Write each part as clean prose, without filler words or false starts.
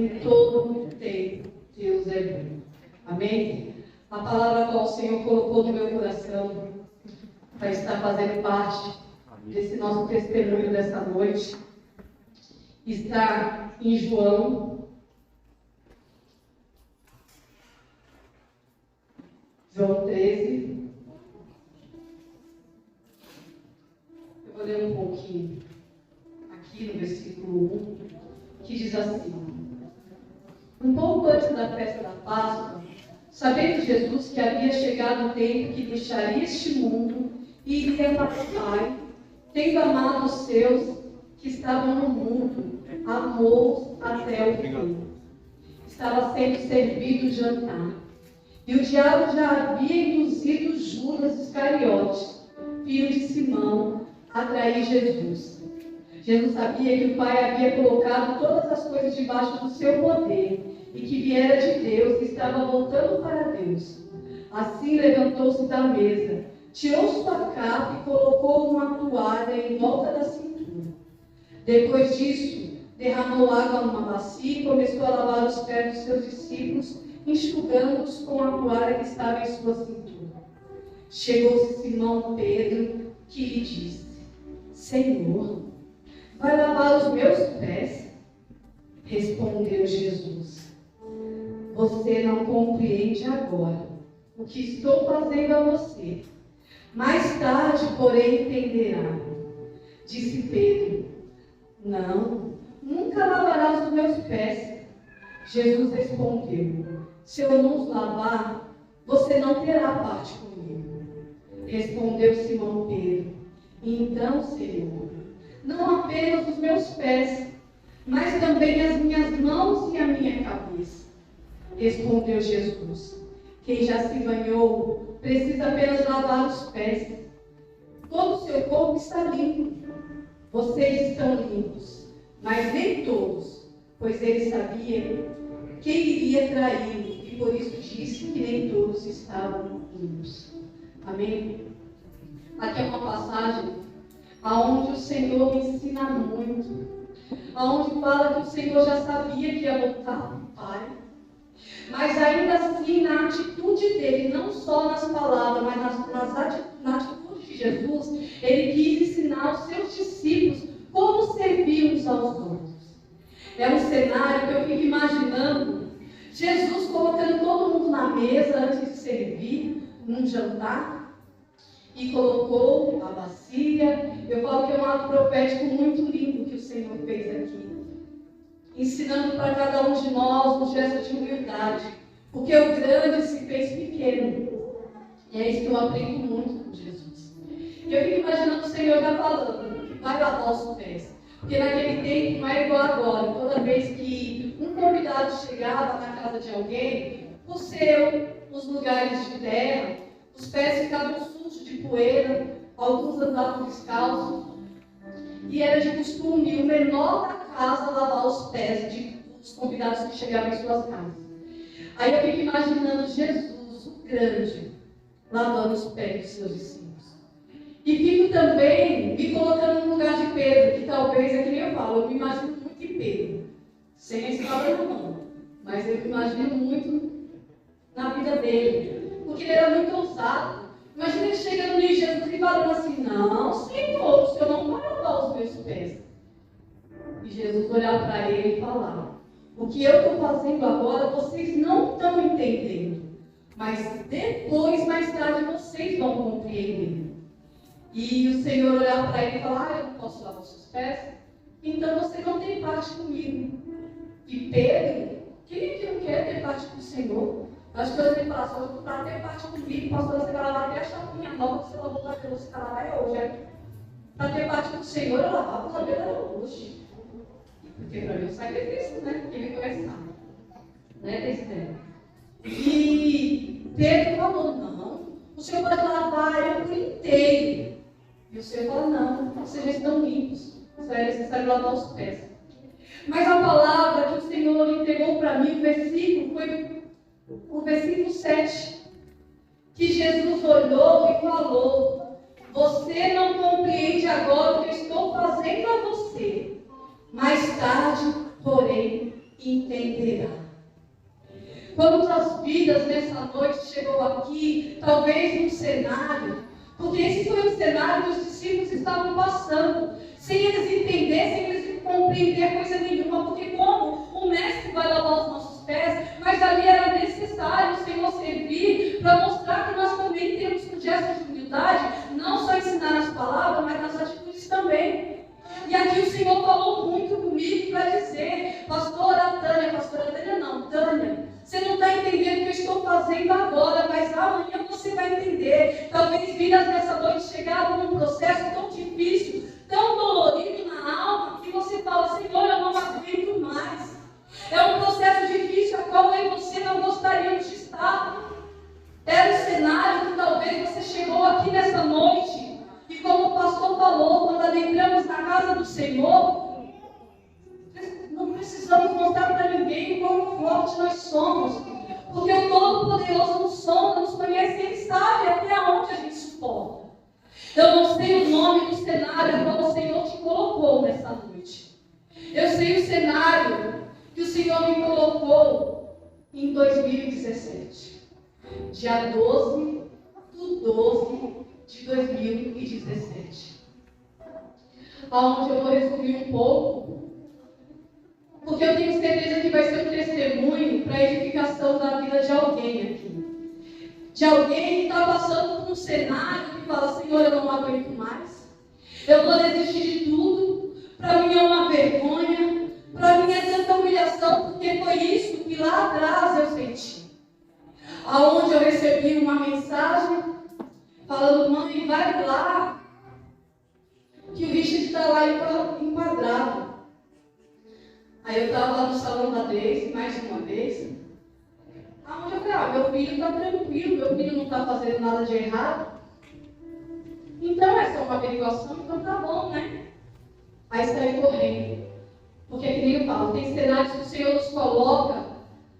em todo o tempo, Deus é bom. Amém? A palavra qual o Senhor colocou no meu coração vai estar fazendo parte desse nosso testemunho dessa noite. Está em João 13. Eu vou ler um pouquinho aqui no versículo 1, que diz assim: um pouco antes da festa da Páscoa, sabendo Jesus que havia chegado o tempo que deixaria este mundo e iria para o Pai, tendo amado os seus que estavam no mundo, amou-os até o fim. Estava sendo servido o jantar, e o diabo já havia induzido Judas Iscariotes, filho de Simão, a trair Jesus. Jesus sabia que o Pai havia colocado todas as coisas debaixo do seu poder e que viera de Deus e estava voltando para Deus. Assim levantou-se da mesa, tirou sua capa e colocou uma toalha em volta da cintura. Depois disso, derramou água numa bacia e começou a lavar os pés dos seus discípulos, enxugando-os com a toalha que estava em sua cintura. Chegou-se Simão Pedro, que lhe disse: Senhor, vai lavar os meus pés? Respondeu Jesus: você não compreende agora o que estou fazendo a você. Mais tarde, porém, entenderá. Disse Pedro: não, nunca lavarás os meus pés. Jesus respondeu: se eu não os lavar, você não terá parte comigo. Respondeu Simão Pedro: então, Senhor, não apenas os meus pés, mas também as minhas mãos e a minha cabeça. Respondeu Jesus: quem já se banhou precisa apenas lavar os pés. Todo o seu corpo está limpo. Vocês estão limpos, mas nem todos, pois ele sabia quem iria traí-lo e por isso disse que nem todos estavam limpos. Amém? Aqui é uma passagem aonde o Senhor me ensina muito, aonde fala que o Senhor já sabia que ia voltar para o Pai, mas ainda assim, na atitude dele, não só nas palavras, mas na atitude de Jesus, ele quis ensinar aos seus discípulos como servir uns aos outros. É um cenário que eu fico imaginando Jesus colocando todo mundo na mesa antes de servir num jantar, e colocou a bacia. Eu falo que é um ato profético muito lindo que o Senhor fez aqui, ensinando para cada um de nós um gesto de humildade, porque o grande se fez pequeno. E é isso que eu aprendo muito com Jesus. E eu fico imaginando o Senhor já falando que vai lavar os pés, porque naquele tempo não é igual agora. Toda vez que um convidado chegava na casa de alguém, os lugares de terra, os pés ficavam sujos de poeira, alguns andavam descalços, e era de costume o menor da casa lavar os pés dos convidados que chegavam em suas casas. Aí eu fico imaginando Jesus, o grande, lavando os pés dos seus discípulos. E fico também me colocando no lugar de Pedro, que talvez é que nem eu falo, eu me imagino muito em Pedro, sem a espada na mão, mas eu me imagino muito na vida dele, porque ele era muito ousado. Imagina ele chegando em Jesus e falando assim: não, Senhor, o Senhor não vai lavar os meus pés. E Jesus olhar para ele e falar: o que eu estou fazendo agora, vocês não estão entendendo, mas depois, mais tarde, vocês vão compreender. E o Senhor olhar para ele e falar: eu não posso lavar os seus pés? Então você não tem parte comigo. E Pedro, quem é que não quer ter parte com o Senhor? Acho que eu tenho que falar: só para ter parte comigo, pastor, você vai lavar até a chapinha nova que você lavou para que você vai lavar hoje. Para ter parte com o Senhor, eu lavava o cabelo hoje. Porque para mim é um sacrifício, né? Porque ele começava. Né, desse tempo. E Pedro falou: não, o Senhor pode lavar eu por inteiro. E o Senhor falou: não, vocês já estão limpos. Só é necessário lavar os pés. Mas a palavra que o Senhor entregou para mim, o versículo, foi o versículo 7. Que Jesus olhou e falou: você não compreende agora o que eu estou fazendo a você. Mais tarde, porém, entenderá. Quantas vidas nessa noite chegou aqui, talvez num cenário, porque esse foi um cenário que os discípulos estavam passando, sem eles entenderem, sem eles compreender coisa nenhuma, porque como o mestre vai lavar os nossos pés, mas ali era necessário o Senhor servir para mostrar que nós também temos um gesto de humildade, não só ensinar as palavras, mas nas atitudes também. E aqui o Senhor falou muito comigo para dizer, pastora Tânia não, Tânia, você não está entendendo o que eu estou fazendo agora, mas amanhã você vai entender. Talvez vidas nessa noite chegaram num processo tão difícil, tão dolorido na alma, que você fala, Senhor, eu não aguento mais. É um processo difícil, a qual eu e você não gostaríamos de estar. Era um cenário que talvez você chegou aqui nessa noite, e como o pastor falou, quando adentramos na casa do Senhor, não precisamos mostrar para ninguém o quão forte nós somos, porque o Todo-Poderoso nos sonda, nos conhece, Ele sabe até onde a gente suporta. Eu não sei o nome do cenário a qual o Senhor te colocou nessa noite. Eu sei o cenário que o Senhor me colocou em 2017, dia 12/12 de 2017, onde eu vou resumir um pouco, porque eu tenho certeza que vai ser um testemunho para a edificação da vida de alguém aqui. De alguém que está passando por um cenário que fala, Senhor, eu não aguento mais. Eu vou desistir de tudo. Para mim é uma vergonha. Para mim é tanta humilhação, porque foi isso que lá atrás eu senti. Aonde eu recebi uma mensagem falando, mãe, vai lá, que o Richard está lá enquadrado. Aí eu estava lá no salão da Deise, mais uma vez, aonde eu falei, meu filho está tranquilo, meu filho não está fazendo nada de errado. Então é só uma averiguação, então tá bom, né? Aí saí correndo. Porque que nem eu falo, tem cenários que o Senhor nos coloca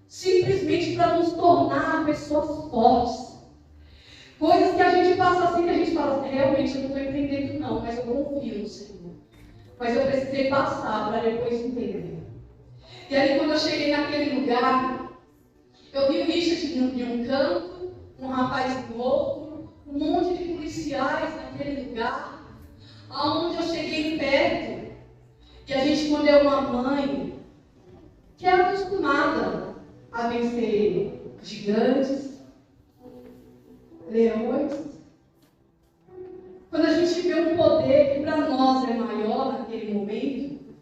simplesmente para nos tornar pessoas fortes. Coisas que a gente passa assim, que a gente fala assim, realmente eu não estou entendendo não, mas eu confio no Senhor. Mas eu precisei passar para depois entender. E aí quando eu cheguei naquele lugar, eu vi o Richard de um canto, um rapaz do outro, um monte de policiais naquele lugar, aonde eu cheguei perto, e a gente, quando é uma mãe, que é acostumada a vencer gigantes, leões, quando a gente vê um poder que para nós é maior naquele momento,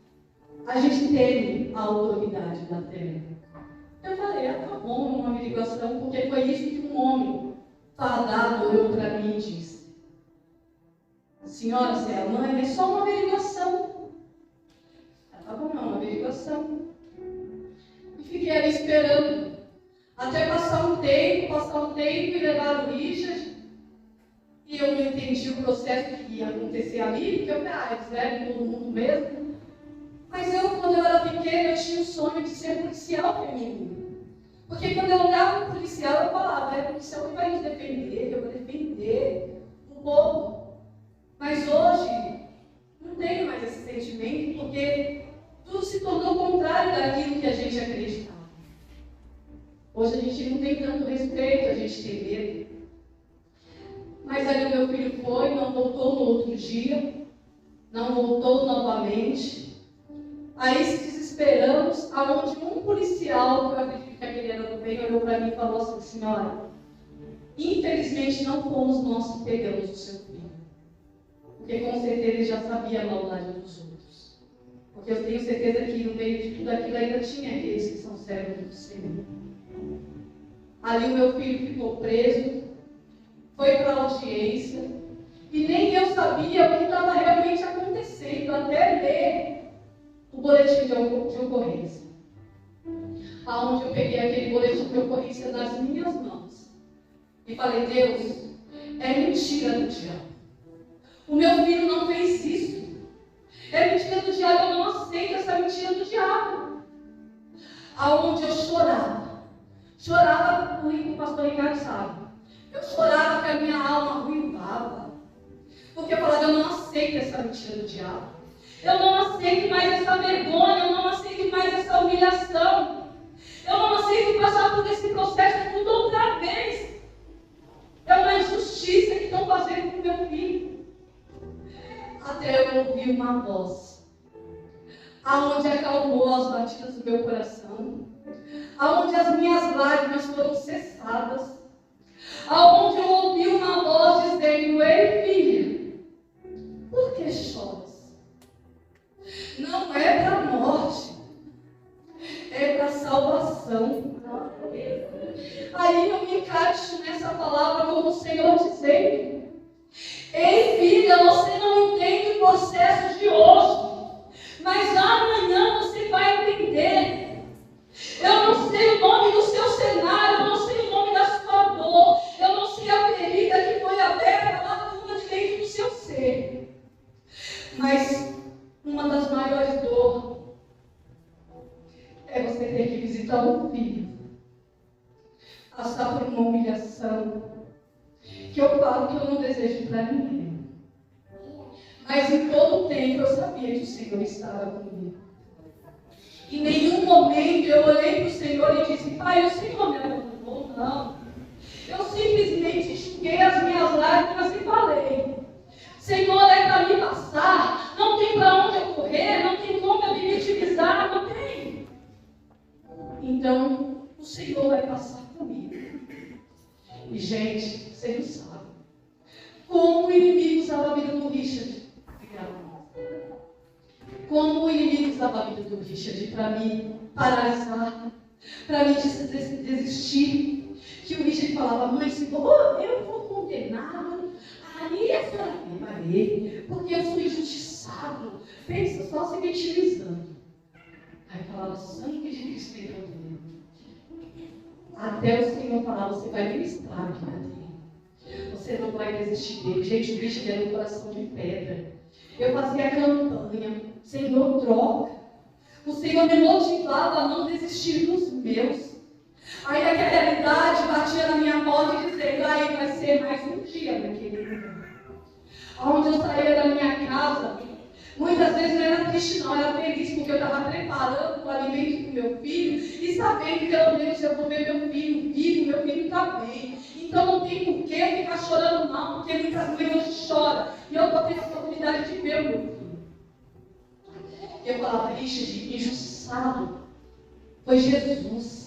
a gente teme a autoridade da terra. Eu falei, tá bom, uma averiguação, porque foi isso que um homem fardado olhou para mim e disse, senhora, você é a mãe? É só uma averiguação. Tá bom, não, uma averiguação. E fiquei ali esperando, até passar um tempo e levar o Richard. E eu não entendi o processo que ia acontecer ali, porque eu falei, eles levam todo mundo mesmo. Mas eu, quando eu era pequena, eu tinha o sonho de ser policial feminino. Porque quando eu olhava o policial, eu falava, é policial que vai nos defender, eu vou defender o povo. Mas hoje, não tenho mais esse sentimento, porque tudo se tornou contrário daquilo que a gente acreditava. Hoje a gente não tem tanto respeito, a gente tem medo. Mas ali o meu filho foi, não voltou no outro dia, não voltou novamente. Aí se desesperamos, aonde um policial, que eu acredito que aquele era do bem, olhou para mim e falou assim, senhora, infelizmente não fomos nós que pegamos o seu filho. Porque com certeza ele já sabia a maldade dos outros. Porque eu tenho certeza que no meio de tudo aquilo ainda tinha aqueles que são servos do Senhor. Ali o meu filho ficou preso, foi para a audiência, e nem eu sabia o que estava realmente acontecendo, até ler o boletim de ocorrência. Aonde eu peguei aquele boletim de ocorrência nas minhas mãos. E falei, Deus, é mentira do diabo. O meu filho não fez isso. É mentira do diabo, eu não aceito essa mentira do diabo. Aonde eu chorava. Chorava, o pastor Ricardo sabe. Eu chorava que a minha alma ruivava. Porque eu falava, eu não aceito essa mentira do diabo. Eu não aceito mais essa vergonha, eu não aceito mais essa humilhação. humilhação. Eu não aceito passar por esse processo tudo outra vez. É uma injustiça que estão fazendo com o meu filho. Até eu ouvir uma voz, aonde acalmou as batidas do meu coração, aonde as minhas lágrimas foram cessadas, aonde eu ouvi uma voz dizendo: ei, filha, por que choras? Não é para a morte, é para a salvação. Aí eu me encaixo nessa palavra como o Senhor dizendo: ei, filha, você não entende o processo de hoje, mas amanhã você vai entender. Eu não sei o nome do seu cenário, eu não sei o nome da sua dor, eu não sei a ferida que foi aberta lá no fundo de dentro do seu ser. Mas uma das maiores dores é você ter que visitar um filho, passar por uma humilhação, que eu falo que eu não desejo para ninguém. Mas em todo o tempo eu sabia que o Senhor estava comigo. Em nenhum momento eu olhei para o Senhor e disse: pai, o Senhor me abandonou? Não. Eu simplesmente enxuguei as minhas lágrimas e falei: Senhor, é para me passar, não tem para onde eu correr, não tem como eu me vitimizar, não tem. Então, o Senhor vai passar comigo. E, gente, você não sabe como o inimigo usava a vida do Richard. Como o inimigo usava a vida do Richard para me paralisar, para me desistir. Que o Richard falava: mãe, se eu for condenado, aí a senhora vai ver, porque eu sou injustiçado. Pensa só se vitimizando. Aí falava: sangue de Cristo entrou dentro. Até o Senhor falar: você vai ministrar a vida dele. Você não vai desistir dele. Gente, o Richard era um coração de pedra. Eu fazia campanha: Senhor, troca. O Senhor me motivava a não desistir dos meus. Aí a realidade batia na minha porta e dizendo: aí vai ser mais um dia naquele lugar. Onde eu saía da minha casa, muitas vezes não era triste não, era feliz, porque eu estava preparando o alimento do meu filho e sabendo que pelo menos eu vou ver meu filho vivo, meu filho está bem. Então não tem por que eu ficar chorando não, porque muitas vezes choram e eu vou ter a oportunidade de ver o meu filho. Eu falava: Richard, injustiçado foi Jesus.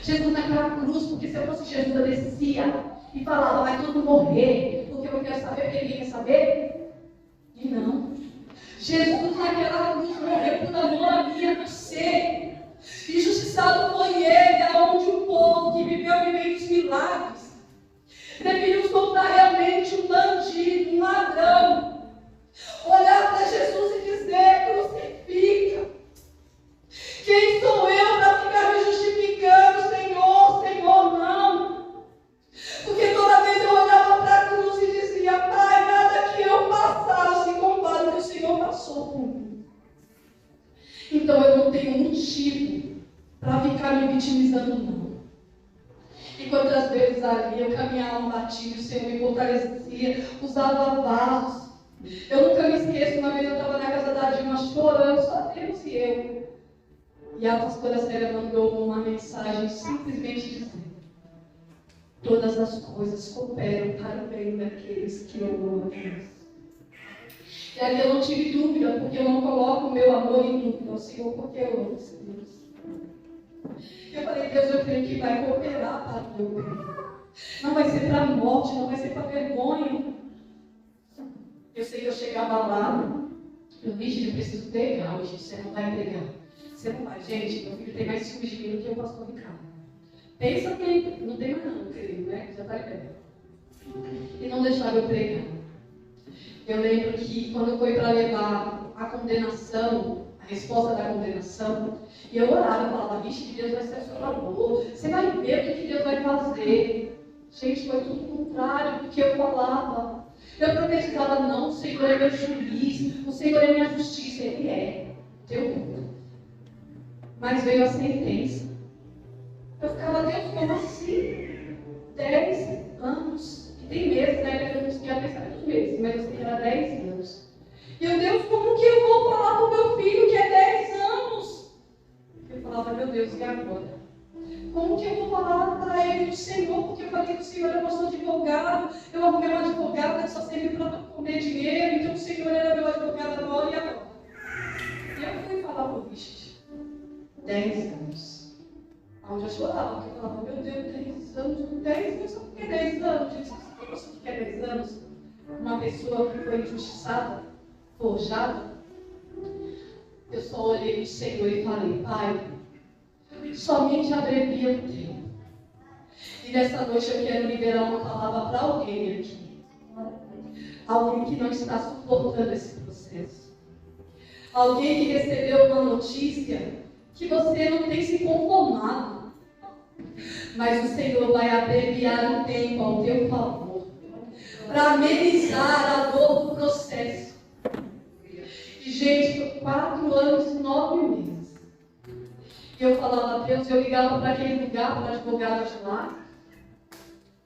Jesus naquela cruz, porque se eu fosse Jesus eu descia e falava: vai todo mundo morrer, porque eu não quero saber, porque ninguém quer saber. E não. Jesus naquela cruz morreu por amor a mim e a você. Injustiçado foi ele, aonde o povo que viveu vivendo milagres preferiu soltar realmente um bandido, um ladrão, olhar para Jesus e dizer: crucifica. Quem sou eu para ficar me justificando? Senhor, Senhor, não. Porque toda vez eu olhava para a cruz e dizia: pai, nada que eu passar se compara ao que o Senhor passou por mim. Então eu não tenho motivo para ficar me vitimizando, não. E quantas vezes ali eu caminhava um batido, o Senhor me fortalecia, usava vasos. Eu nunca me esqueço, uma vez eu estava na casa da Dilma chorando, só Deus e eu. E a pastora Célia mandou uma mensagem simplesmente dizendo: todas as coisas cooperam para o bem daqueles que amam a Deus. E ali eu não tive dúvida, porque eu não coloco o meu amor em dúvida ao Senhor, porque eu amo esse Deus. Eu falei: Deus, eu creio que vai cooperar para o meu bem. Não vai ser para a morte, não vai ser para a vergonha. Eu sei que eu chegava lá, eu disse: eu preciso pregar hoje, você não vai pregar. Você não vai. Gente, meu filho tem mais ciúmes de mim do que o pastor Ricardo. Pensa que não tem mais não, querido, né? Já está em E não deixava eu pregar. Eu lembro que quando foi para levar a condenação, a resposta da condenação, e eu orava, eu falava: vixe, Deus vai ser a sua favor, você vai ver o que Deus vai fazer. Gente, foi tudo o contrário do que eu falava. Eu profetizava: não, o Senhor é meu juiz, o Senhor é minha justiça. Ele é, deu tudo. Mas veio a sentença. Eu ficava: Deus, como assim? 10 anos. E tem meses, né? Eu não conseguia pensar nos meses, mas eu sei que era 10 anos. E eu: Deus, como que eu vou falar para o meu filho que é 10 anos? eu vou falar para ele do Senhor, porque eu falei que o Senhor era nosso advogado, eu arrumei um advogado que só serviu para comer dinheiro, então o Senhor era meu advogado agora e agora. E eu fui falar para o Richard, 10 anos. Onde eu chorava, porque eu falava, meu Deus, 10 anos, só porque 10 anos, gente, você que quer 10 anos, uma pessoa que foi injustiçada, forjada, eu só olhei no Senhor e falei, Pai, somente abrevia o tempo. E nessa noite eu quero liberar uma palavra para alguém aqui. Alguém que não está suportando esse processo. Alguém que recebeu uma notícia que você não tem se conformado. Mas o Senhor vai abreviar o tempo ao teu favor. Para amenizar a dor do processo. E, gente, foi 4 anos e 9 meses. E eu falava a Deus, eu ligava para aquele lugar, para a advogada de lá.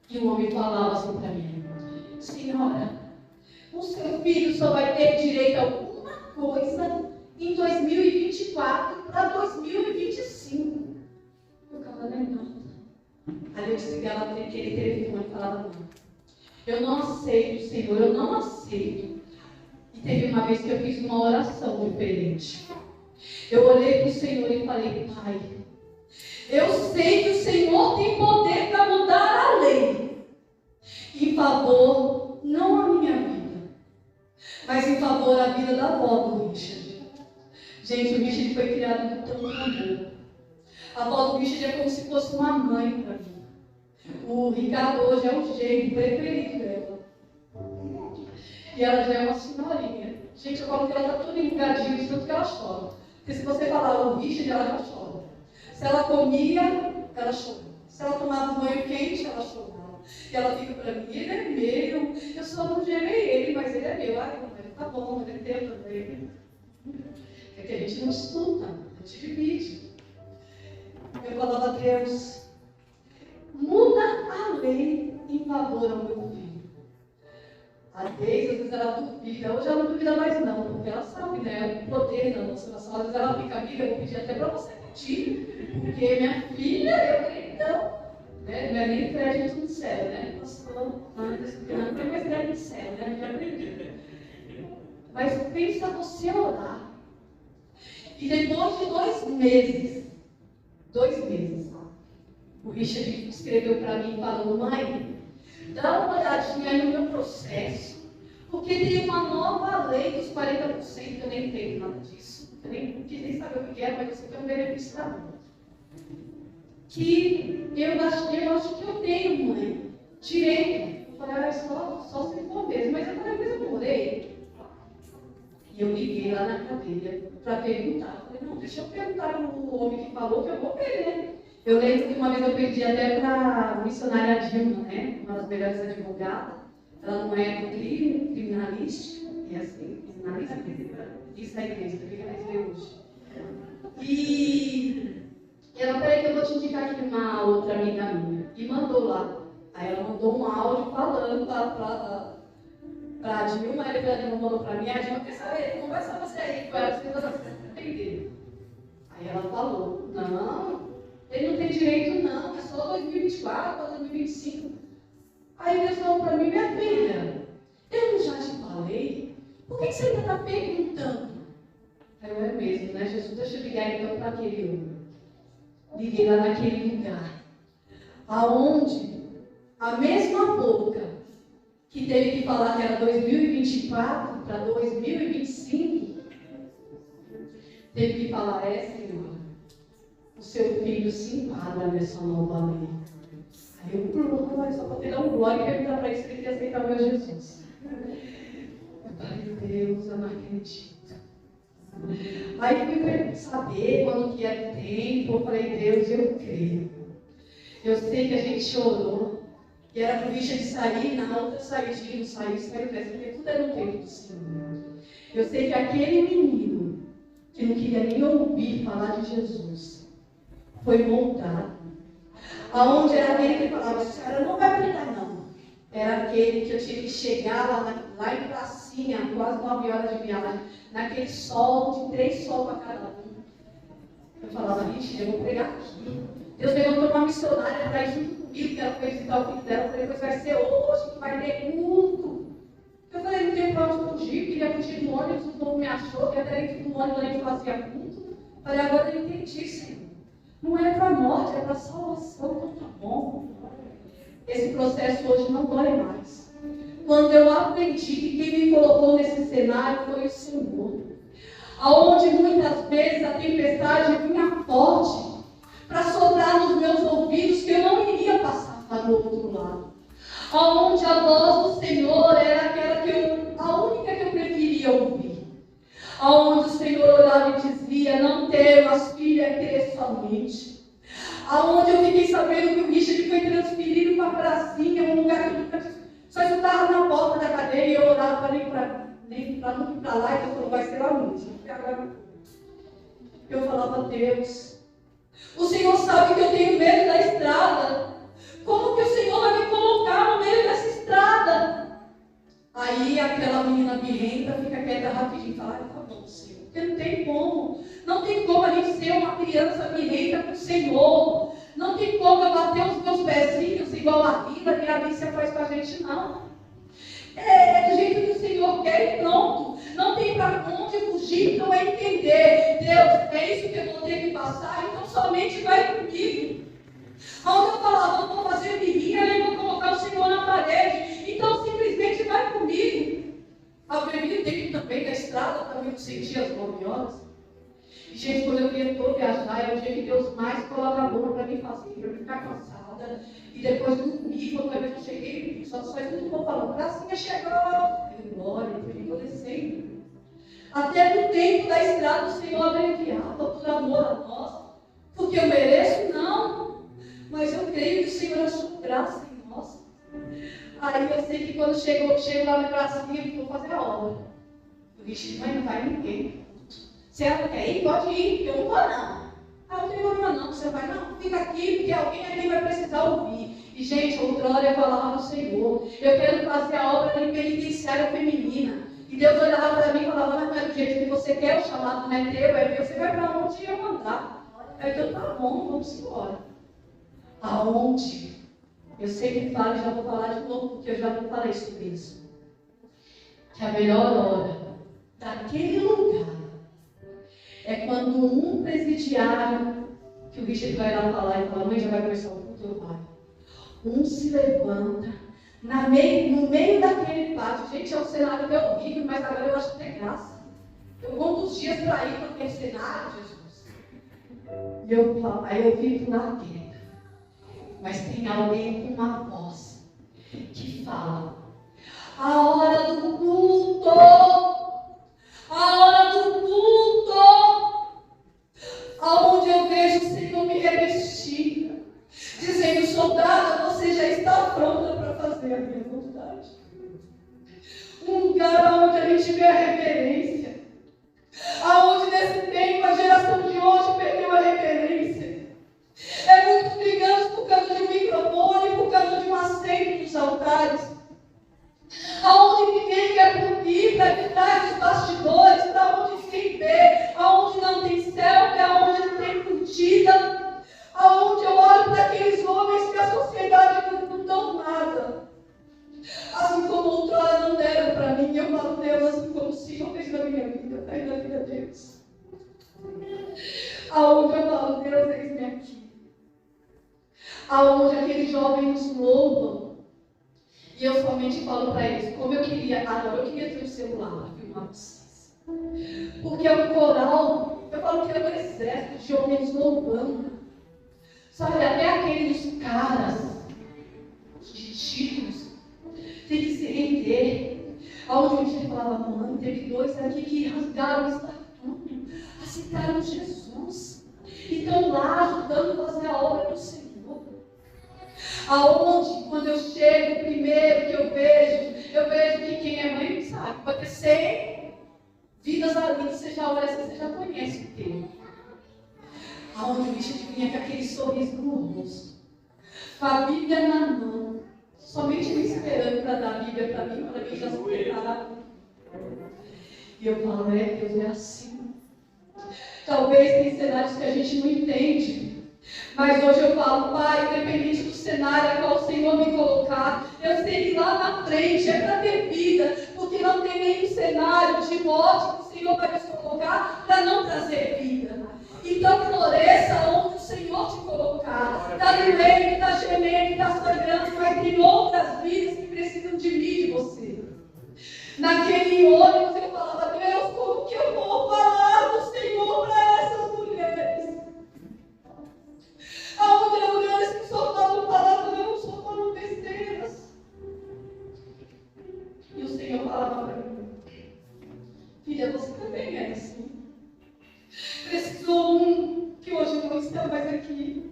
E o homem falava assim para mim, senhora, o seu filho só vai ter direito a alguma coisa em 2024 para 2025. Eu ficava lembrando. Aí eu desligava aquele telefone e falava, não, eu não aceito, Senhor, eu não aceito. E teve uma vez que eu fiz uma oração diferente. Eu olhei para o Senhor e falei, Pai, eu sei que o Senhor tem poder para mudar a lei. Em favor, não a minha vida, mas em favor da vida da avó do Richard. Gente, o Richard foi criado com tanto amor. A avó do Richard é como se fosse uma mãe para mim. O Ricardo hoje é o jeito preferido dela. E ela já é uma senhorinha. Gente, eu falo que ela está toda enrugadinha de tanto que ela chora. Porque se você falar o Richard, ela já chora. Se ela comia, ela chorava. Se ela tomava um banho quente, ela chorava. E ela fica para mim, ele é meu. Eu só não gerei ele, mas ele é meu. Ai, ele tá bom, ele é teu também. É que a gente não escuta, a gente divide. Eu falava a Deus, muda a lei em favor ao meu filho. A Deise, às vezes ela duvida. Hoje ela não duvida mais não, porque ela sabe, né? O poder da nossa nação. Às vezes ela fica, amiga, eu vou pedir até para você pedir. Porque minha filha, eu creio que não. Né? Não é nem crédito no céu, né? Não tem mais crédito no céu, né? Já aprendi. Mas pensa você orar. E depois de 2 meses, o Richard escreveu para mim falando, mãe, dá uma olhadinha aí no meu processo, porque tem uma nova lei dos 40%, eu nem entendo nada disso. Eu nem quis nem saber o que é, mas eu sei que é um benefício da mãe. Que eu acho que eu tenho, mãe, direito. Eu falei, só se for mesmo. Mas eu falei, mas eu morei. E eu liguei lá na cadeia para perguntar. Eu falei, não, deixa eu perguntar o homem que falou que eu vou ver, né? Eu lembro que uma vez eu pedi até para a missionária Dilma, né? Uma das melhores advogadas. Ela não é do criminalístico, e assim, criminalista, isso é a igreja, por que ela veio hoje? E ela, peraí que eu vou te indicar aqui uma outra amiga minha. E mandou lá. Aí ela mandou um áudio falando para a Dilma, aí a Dilma mandou para mim, a Dilma quer saber, conversa você aí com ela, você entender. Aí ela falou, não, ele não tem direito não, é só 2024, 2025. Aí ele falou para mim, minha filha, eu não já te falei, por que você ainda está perguntando? Aí eu, é mesmo, né, Jesus, deixa eu ligar então para aquele homem. Liguei lá naquele lugar, aonde a mesma boca que teve que falar que era 2024 para 2025, teve que falar, Senhor, o seu filho se enquadra nessa nova lei. Aí eu, glória, só para dar um glória e perguntar para ele se ele quer aceitar o meu Jesus. Eu falei, Deus, eu não acredito. Aí fui saber quando que era o tempo, eu falei, Deus, eu creio. Eu sei que a gente chorou, e era para o Richard sair, na outra saidinha, não saiu, porque tudo era no tempo do Senhor. Eu sei que aquele menino, que não queria nem ouvir falar de Jesus, foi moldado. Aonde era aquele que falava, a senhora não vai pregar não. Era aquele que eu tinha que chegar lá em Pracinha, quase 9 horas de viagem, naquele sol, de 3 sols para cada um. Eu falava, Richard, eu vou pregar aqui. Deus levantou uma missionária para ir junto comigo, que ela foi visitar o filho dela. Eu falei, pois vai ser hoje que vai ter culto. Eu falei, não tem para onde fugir, queria fugir do ônibus, o povo me achou, que até dentro do ônibus a gente fazia culto. Eu falei, agora eu entendi, Senhor. Não é para a morte, é para a salvação, então tá bom. Esse processo hoje não dói mais. Quando eu aprendi que quem me colocou nesse cenário foi o Senhor. Aonde muitas vezes a tempestade vinha forte para soprar nos meus ouvidos que eu não iria passar para o outro lado. Aonde a voz do Senhor era aquela a única que eu preferia ouvir. Aonde o Senhor orava e dizia, não temas, filha, crê somente. Aonde eu fiquei sabendo que o Richard foi transferido para Pracinha, um lugar que eu nunca tinha. Só estava na porta da cadeia e eu orava para não ir para lá, e Deus falou, vai ser lá mesmo. Eu falava, Deus, o Senhor sabe que eu tenho medo da estrada. Como que o Senhor vai me colocar no meio dessa estrada? Aí aquela menina birrenta fica quieta rapidinho e fala, tá bom, Senhor, porque não tem como. Não tem como a gente ser uma criança birrenta com o Senhor. Não tem como eu bater os meus pezinhos igual a vida que a Alicia faz com a gente, não. É do jeito que o Senhor quer e pronto. Não tem para onde fugir, então é entender. Deus, é isso que eu vou ter que passar, então somente vai comigo. Onde eu falava, eu vou fazer birrinha, eu vou colocar o Senhor na parede, então simplesmente vai comigo. Ao primeiro tempo também da estrada, também eu sentia as 9 horas. E, gente, quando eu tentou viajar, é o dia que Deus mais coloca a boca para mim fazer, para mim ficar cansada. E depois dormir, quando eu cheguei, só escuto o povo falando, Pracinha chegou. Eu, glória, eu estou descendo. Até no tempo da estrada o Senhor abreviava por amor a nós. Porque eu mereço? Não. Mas eu creio que o Senhor achou graça em nós. Aí eu sei que quando chego lá na Pracinha, eu vou fazer a obra. Eu disse, mas não vai ninguém. Se ela quer ir, pode ir, eu não vou não. Ah, não tem problema não, você vai não, fica aqui, porque alguém aqui vai precisar ouvir. E gente, outra hora eu falava no Senhor, eu quero fazer a obra da penitenciária feminina. E Deus olhava para mim e falava, mas não é do jeito que você quer, o chamado não é teu, é meu, você vai para onde eu mandar. Aí eu, tá bom, vamos embora. Aonde? Eu sempre falo e já vou falar de novo, porque eu já não falei sobre isso. Que a melhor hora daquele lugar é quando um presidiário, que o Richard vai lá falar e fala, mãe, já vai começar o culto, eu vai. Um se levanta, no meio daquele pátio. Gente, é um cenário meio horrível, mas agora eu acho que tem graça. Eu conto os dias para ir para aquele cenário, Jesus. E eu falo, aí eu vivo na guerra. Mas tem alguém com uma voz que fala, a hora do culto! A hora do culto, aonde eu vejo o Senhor me revestir, dizendo, soldada, você já está pronta para fazer a minha vontade. Um lugar onde a gente vê a reverência, aonde nesse tempo a geração de hoje perdeu a reverência. É muitos brigando por causa de um microfone, por causa de um assento nos altares. Aonde ninguém quer punir, para evitar dos bastidores, para onde ninguém vê, aonde não tem céu, aonde não tem curtida, aonde eu olho para aqueles homens que a sociedade não dão nada. Assim como outrora não deram para mim, eu falo, Deus, assim como o Senhor fez na minha vida, está aí na vida deles. Aonde eu falo, Deus, eis-me aqui. Aonde aqueles jovens louvam. E eu somente falo para eles, como eu queria, agora eu queria ter um celular para filmar vocês. Porque é um coral, eu falo que é um exército de homens louvando. Sabe, até aqueles caras de títulos tem que se render. Aonde a gente falava, mãe, teve 2 aqui que rasgaram o estatuto, aceitaram Jesus. E estão lá ajudando a fazer a obra do Senhor. Aonde, quando eu chego, primeiro que eu vejo que quem é mãe sabe, pode ter 100 vidas ali, você já olha assim, você já conhece o teu. Aonde o bicho vinha com aquele sorriso no rosto, com a Bíblia na mão, somente me esperando para dar a Bíblia para mim já se preparar. E eu falo, Deus, é assim. Talvez tem cenários que a gente não entende. Mas hoje eu falo, Pai, independente do cenário a qual o Senhor me colocar, eu sei que lá na frente é para ter vida, porque não tem nenhum cenário de morte que o Senhor vai nos colocar para não trazer vida. Então floresça onde o Senhor te colocar. Está doendo, está gemendo, está sangrando, mas tem outras vidas que precisam de mim e de você. Naquele ônibus eu falava, Deus, como que eu vou falar do Senhor para essas mulheres? Aonde eu mulheres que só falam palavras, eu não só falam besteiras. E o Senhor falava para mim, filha, você também é assim. Precisou um que hoje não está mais aqui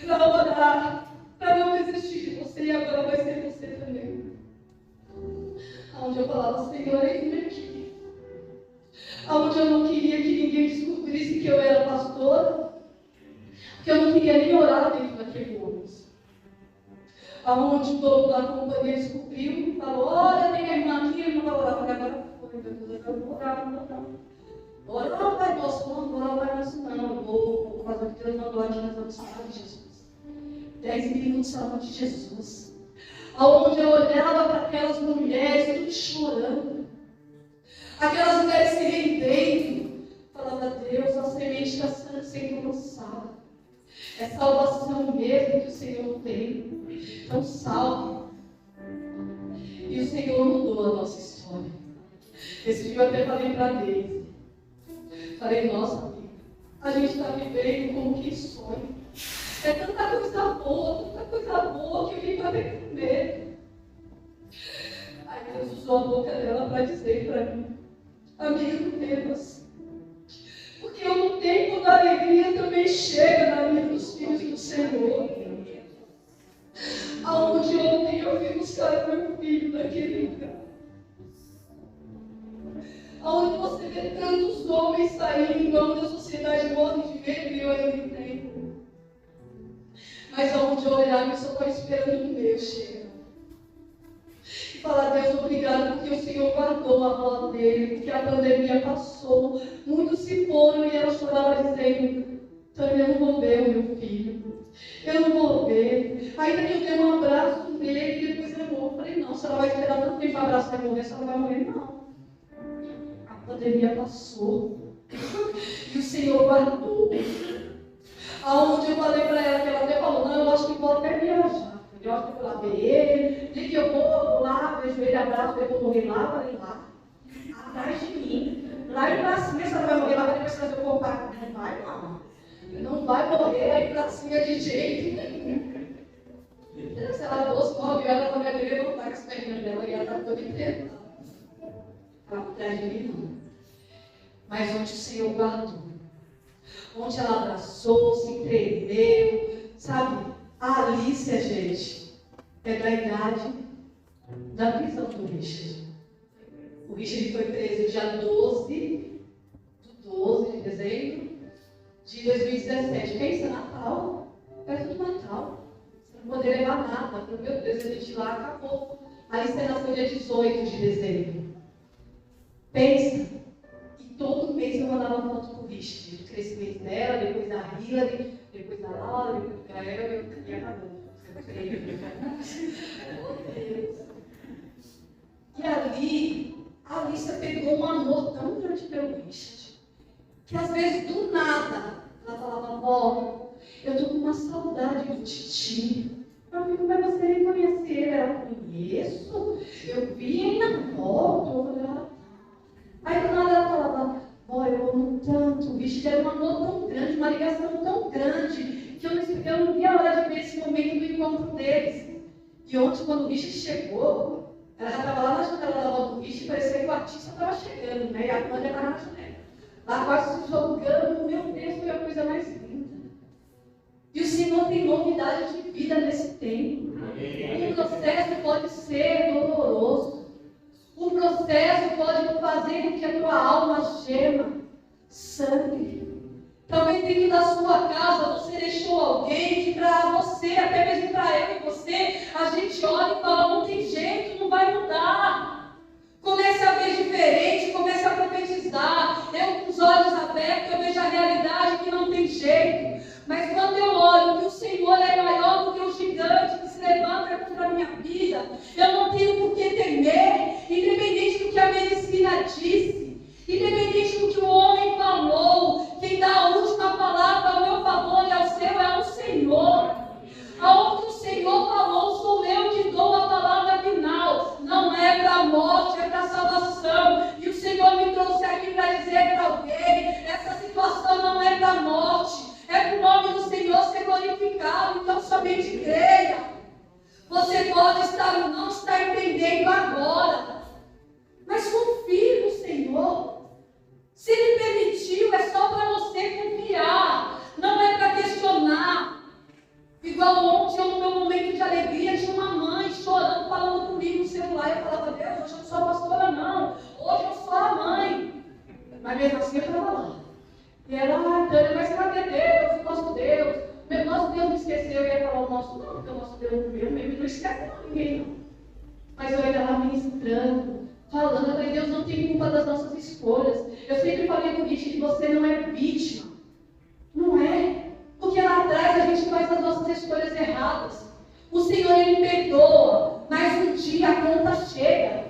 para orar, para não desistir de você, e agora vai ser você também. Onde eu falava, Senhor, eis-me aqui. Onde eu não queria que ninguém descobrisse que eu era pastora, que eu não queria nem orar dentro daquele ônibus. Aonde todo da companhia descobriu, falou, olha, tem a irmã aqui, a irmã vai orar. Falei, agora foi, meu Deus, eu vou orar, não. Ora não vai nosso, não vai nosso, não. Eu vou fazer o que Deus mandou aqui, nós vamos falar de Jesus. 10 minutos falando de Jesus. Aonde eu olhava para aquelas mulheres, tudo chorando. Aquelas mulheres se rendendo. Falava, Deus, a semente está sendo lançada. É salvação mesmo que o Senhor tem. Então salve. E o Senhor mudou a nossa história. Esse dia eu até falei para Deus. Falei, nossa amiga, a gente está vivendo como quem sonha. É tanta coisa boa que eu vim fazer com medo. Aí Deus usou a boca dela para dizer para mim, amiga, não temas. Porque o tempo da alegria também chega na vida dos filhos do Senhor. Aonde ontem eu vim buscar meu filho naquele lugar. Onde você vê tantos homens saindo, onde a sociedade morre de medo e eu ainda entendo. Mas aonde eu olhar, eu só estou esperando o meu chegar. E falar, Deus, obrigado, porque o Senhor guardou a voz dele, porque a pandemia passou, muitos se foram e ela chorava dizendo, Tânia, eu não vou ver o meu filho. Eu não vou ver. Aí eu dei um abraço nele e depois eu vou. Eu falei, não, se ela vai esperar tanto tempo para abraçar e morrer, se ela vai morrer, não. A pandemia passou e o Senhor guardou. Aonde eu falei para ela, que ela até falou, não, eu acho que vou até viajar. Eu acho que vou lá ver ele, de que eu vou lá, vejo ele, abraço, eu vou morrer lá, falei lá, atrás de mim. Lá em pracinha, se ela vai morrer lá, vai depois fazer o contato. Não vai não. Não vai morrer lá em pracinha de jeito nenhum. Se ela fosse 9 horas, ela vai levantar com as perninhas dela e ela está toda inteira. Atrás de mim não. Mas onde o Senhor guardou, onde ela abraçou, se entregou, sabe? A Alicia, gente, é da idade da prisão do Richard. O Richard foi preso dia 12 de dezembro de 2017. Pensa, Natal, perto do Natal. Você não poder levar nada. Meu Deus, a gente lá acabou. A Alicia nasceu dia 18 de dezembro. Pensa, e todo mês eu mandava foto pro Richard, do crescimento dela, depois da Hillary, depois da Laura, depois da Eva, e acabou. Meu Deus. E ali, a Alicia pegou um amor tão grande pelo Richard, que às vezes, do nada, ela falava, vó, eu tô com uma saudade do Titi. Eu falei, mas você nem conhece ele? Ela, conheço? Eu vi ele na foto. Eu falei, aí do nada ela falava, ó, eu amo tanto, o bicho era um amor tão grande, uma ligação tão grande, que eu não vi a hora de ver esse momento do encontro deles. E ontem, quando o bicho chegou, ela já estava lá na janela da volta do bicho e parecia que o artista estava chegando, né? E a Cláudia estava na janela. Lá quase se jogando, meu Deus, foi a coisa mais linda. E o Senhor tem novidade de vida nesse tempo. O processo pode ser doloroso. O processo pode fazer com que a tua alma gema sangue. Talvez dentro da sua casa você deixou alguém que para você, até mesmo para eu e você, a gente olha e fala, não tem jeito, não vai mudar. Comece a ver diferente, comece a profetizar. Eu com os olhos abertos, eu vejo a realidade que não tem jeito. Mas minha vida. Eu não tenho por que temer, independente do que a medicina disse, independente do que o homem falou. Quem dá a última palavra ao meu favor e ao seu é o Senhor. Aonde o Senhor falou, sou eu que dou a palavra final. Não é para a morte, é para a salvação. E o Senhor me trouxe aqui para dizer para alguém: essa situação não é para a morte, é para o nome do Senhor ser glorificado. Então somente creia. Você pode não estar entendendo agora, mas confie no Senhor. Se Ele permitiu, é só para você confiar, não é para questionar. Igual ontem, no meu momento de alegria, tinha uma mãe chorando, falando comigo no celular. Eu falava: Deus, hoje eu não sou a pastora, não. Hoje eu sou a mãe. Mas mesmo assim eu estava lá. E ela: Tânia, mas cadê Deus, o nosso Deus? Meu nosso Deus me esqueceu. Eu ia falar: o nosso não, porque o nosso Deus meu mesmo não esquece não, ninguém não. Mas eu ainda lá ministrando, falando. Eu falei: Deus não tem culpa das nossas escolhas. Eu sempre falei por isso que você não é vítima. Não é. Porque lá atrás a gente faz as nossas escolhas erradas. O Senhor, Ele perdoa, mas um dia a conta chega.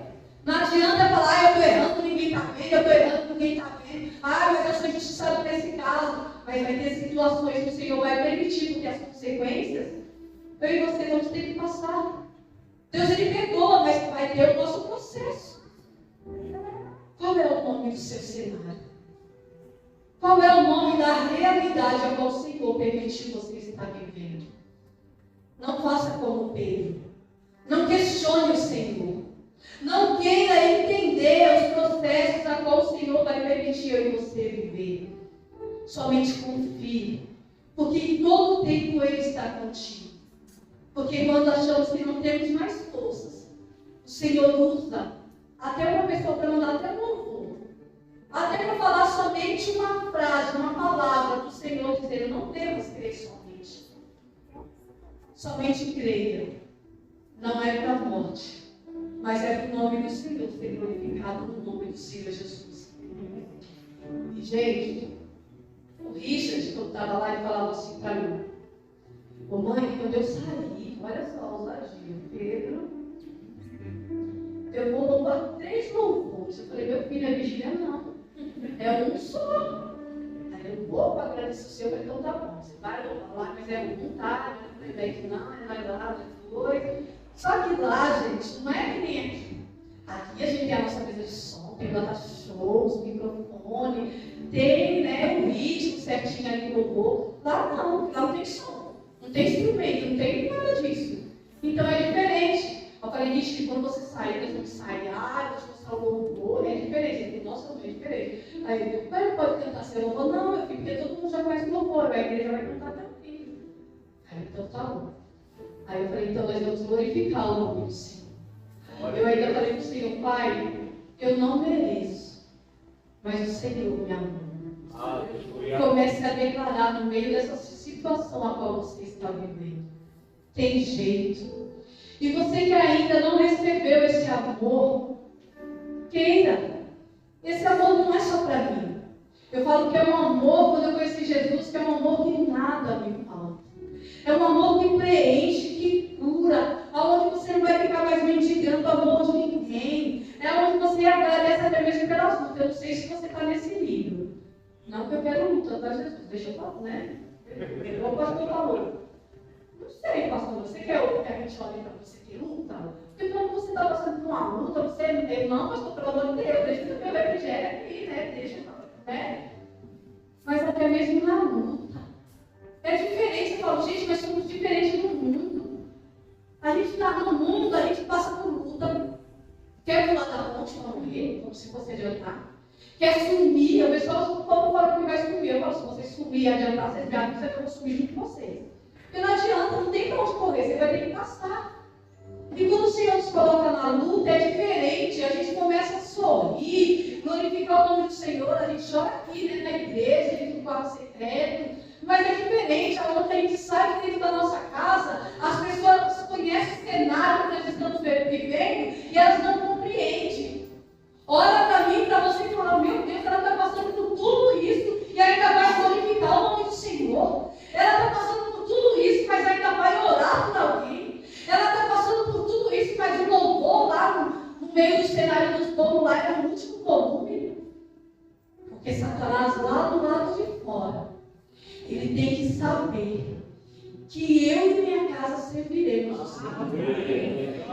Não adianta falar: eu estou errando, ninguém está vendo, eu estou errando, ninguém está vendo. Mas eu sou injustiçado nesse caso. Mas vai ter situações que o Senhor vai permitir, porque as consequências, eu e você vamos ter que passar. Deus, Ele perdoa, mas vai ter o nosso processo. Qual é o nome do seu cenário? Qual é o nome da realidade a qual o Senhor permitiu você estar vivendo? Não faça como Pedro. Não questione o Senhor. Não queira entender os processos a qual o Senhor vai permitir eu e você viver. Somente confie. Porque em todo tempo Ele está contigo. Porque quando achamos que não temos mais forças, o Senhor usa até uma pessoa para mandar até um louvor. Até para falar somente uma frase, uma palavra do Senhor, dizendo: não temos crer somente. Somente creia. Não é para a morte, mas é para o nome do Senhor ser glorificado no nome do Senhor Jesus. E, gente, o Richard, quando estava lá, ele falava assim para mim: ô mãe, quando eu saí, olha só a ousadia, Pedro, eu vou louvar 3 louvores. Eu falei: meu filho, é vigília não. É um só. Aí eu vou para agradecer o Senhor. Então tá bom, você vai louvar lá, mas é um, tá? Eu falei: não, vai lá, depois. Só que lá, gente, não é que nem aqui. Aqui a gente tem a nossa mesa de som, tem data-shows, microfone, tem, né, o ritmo certinho ali no louvor. Lá não tem som, não tem instrumento, não tem nada disso. Então é diferente. Eu falei: Ixi, quando você sair, nós vamos ensaiar, nós vamos mostrar o louvor, é diferente. Ele: nossa, não é diferente. Aí, mas não pode cantar sem louvor? Não, meu filho, porque todo mundo já conhece o louvor, a igreja vai cantar também. Aí, então tá bom. Aí eu falei: então nós vamos glorificar o nome do Senhor. Eu ainda falei para o Senhor: Pai, eu não mereço, mas o Senhor me amou. Comece a declarar no meio dessa situação a qual você está vivendo. Tem jeito. E você que ainda não recebeu esse amor, queira. Esse amor não é só para mim. Eu falo que é um amor, quando eu conheci Jesus, que é um amor que nada me falta. É um amor que preenche, que cura, aonde você não vai ficar mais mendigando o amor de ninguém. É onde você agradece até mesmo pelas lutas. Eu não sei se você está nesse livro. Não que eu quero luta, tá, Jesus? Deixa eu falar, né? Igual o pastor falou. Não sei, pastor, você quer que a gente olhe para você ter luta? Porque quando você está passando por uma luta, você não, pastor, pelo amor de Deus, deixa o meu refrigério aqui, né? Deixa, né? Mas até mesmo na luta. É diferente, eu falo: gente, nós somos diferentes no mundo. A gente está no mundo, a gente passa por luta. Quer pular da ponte para morrer, como se fosse adiantar. Quer sumir, o pessoal o povo fala que vai sumir. Eu falo: se vocês sumir e adiantar, vocês ganham, vocês vão sumir junto com vocês. Porque não adianta, não tem para onde correr, você vai ter que passar. E quando o Senhor nos coloca na luta, é diferente. A gente começa a sorrir, glorificar o nome do Senhor. A gente chora aqui dentro da igreja, dentro do quarto secreto. Mas é diferente, aonde a gente sai dentro da nossa casa, as pessoas conhecem o cenário que nós estamos vivendo e elas não compreendem. Olha para mim, para você e fala: meu Deus, ela está passando por tudo isso e ainda vai glorificar o nome do Senhor. Ela está passando por tudo isso, mas ainda vai orar por alguém. Ela está passando por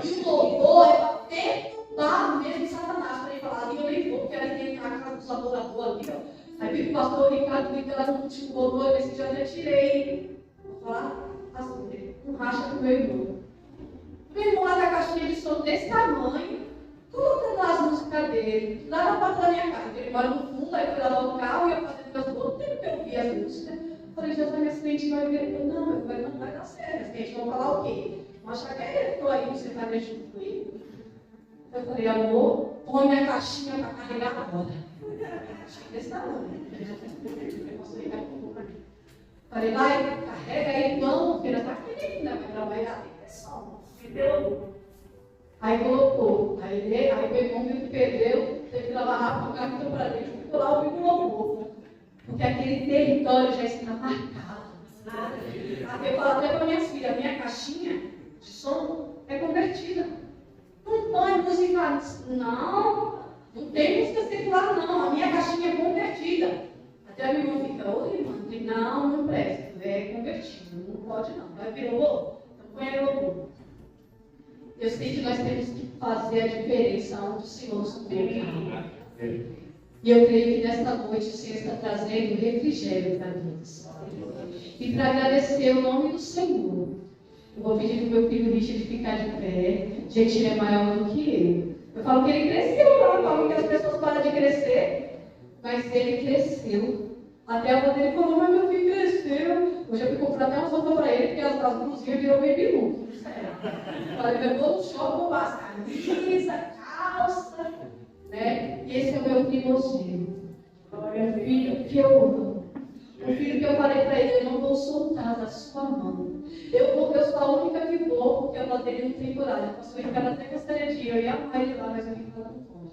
E o louvor é para perturbar mesmo Satanás, para ele falar, ali eu nem vou, porque aí tem a casa dos adoradores ali, ó. Aí fica o pastor Ricardo ligando no último louvor, esse dia eu até tirei. Vou falar assim, um racha com o meu irmão. Meu irmão lá com a caixinha de som desse tamanho, colocando as músicas dele, lá na porta da minha casa, porque ele mora no fundo, aí eu fui lavar o carro e eu fazendo meus voos, tempo que eu ouvi as músicas. Falei, Jesus, minha cliente vai ver. Eu não, eu falei, não vai dar certo, as clientes vão falar o quê? Vão achar que é ele, aí você vai mexer comigo. Eu falei, amor, põe minha caixinha para carregar agora. Caixinha desse tamanho. Falei, vai, carrega aí, não, filha, tá aqui, né? Vai trabalhar, tem pressão. Entendeu? Aí colocou. Aí meu irmão viu que perdeu, teve que lavar rápido o carro que para dentro, ficou lá ouvindo louvor. Porque aquele território já está marcado. Eu falo até para minhas filhas, a minha caixinha de som é convertida. Não põe música, não tem música secular, não. A minha caixinha é convertida. Até a minha irmã fica, ô irmã, não presta, é convertido, não pode não. Vai vir louvor? Então põe aí louvor. Eu sei que nós temos que fazer a diferença onde o Senhor nos colocar. E eu creio que nesta noite o Senhor está trazendo refrigério para nós. E para agradecer o nome do Senhor, eu vou pedir para o meu filho Richard ficar de pé. Gente, ele é maior do que eu. Eu falo que ele cresceu, eu falo que as pessoas param de crescer, mas ele cresceu. Até a mãe dele falou, mas meu filho cresceu. Hoje eu fui comprar até uma roupa para ele, porque as blusinhas virou baby look. Falei, eu vou no shopping, vou passar camisa, calça, né? E esse é o meu primogênito. É um filho que eu amo. Um filho que eu falei para ele, eu não vou soltar da sua mão. Eu sou a única que vou, porque a avó dele não tem coragem. O pastor Ricardo até gostaria de ir, eu ia amar ele lá, mas eu fico lá no fundo.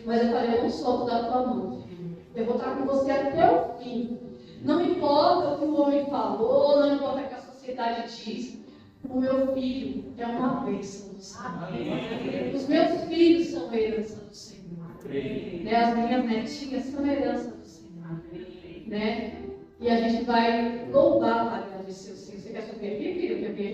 Mas eu falei, eu não solto da tua mão, filho. Eu vou estar com você até o fim. Não importa o que o homem falou, não importa o que a sociedade diz. O meu filho é uma bênção do Senhor. Os meus filhos são herança do Senhor. Né? As minhas netinhas são herança do Senhor. Né? E a gente vai louvar para agradecer o Senhor. Você quer subir aqui, filho? Quer vir?